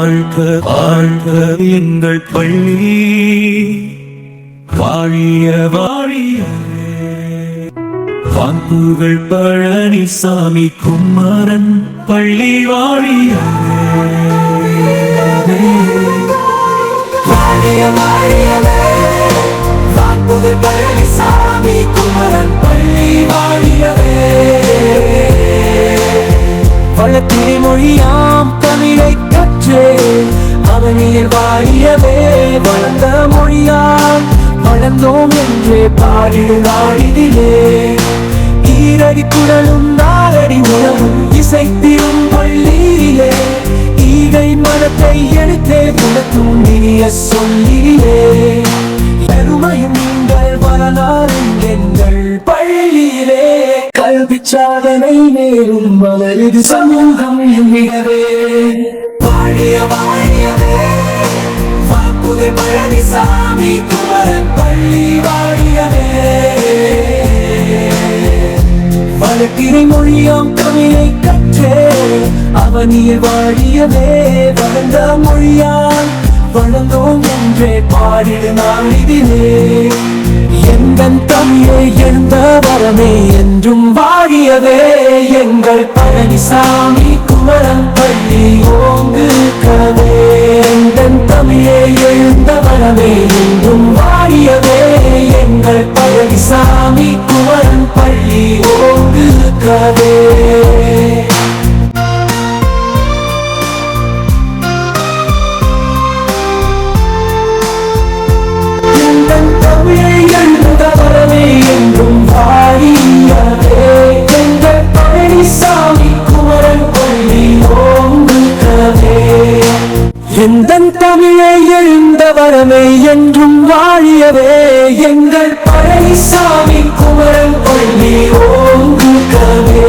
வாழ்க வாழ்க எங்கள் பள்ளி வாழிய வாழிய வான்புகள் பழனிசாமி குமரன் பள்ளி வாழிய வாழிய வாழியவே வான்புகள் பழனிசாமி குமரன் பள்ளி வாழியவே வளத்திரை மொழியாம் தமிழை கற்றே அவனில் வாழியவே வளர்ந்த மொழியாம் வளர்ந்தோம் என்றே பாடிடு நாடிதிலே ஈரடி குடலும் நாளடி உணவும் இசைத்திரும் பள்ளியிலே ஈகை மனத்தை எடுத்தே குணத்தும் இனிய சொல்லிலே பெருமையும் நீங்கள் வரலாறும் எங்கள் பள்ளியிலே கல்வி சாதனை நேரும் மலரிது சமூகம் என்கிறவே வாழிய வாழியவே வான்புகள் பழனிசாமி குமரன் பள்ளி வாழியவே வளத்திரை மொழியாம் தமிழை கற்றே அவனில் வாழியவே வளர்ந்த மொழியால் வளர்ந்தோம் என்றே பாடிடு நாளிதிலே எங்கள் தமிழை எழுந்த வரமே என்றும் வாழியவே எங்கள் பழனிசாமி குமரன் பள்ளி ஓங்குகவே எங்கள் தமிழை எழுந்த வரமே என்றும் வாழியவே எங்கள் பழனிசாமி குமரன் பள்ளி ஓங்குகவே என்றும் வாழியவே எங்கள் பழனிசாமி குமரன் பள்ளி ஓங்குகவே எந்தன் தமிழை எழுந்த வரமே என்றும் வாழியவே எங்கள் பழனிசாமி குமரன் பள்ளி ஓங்குகவே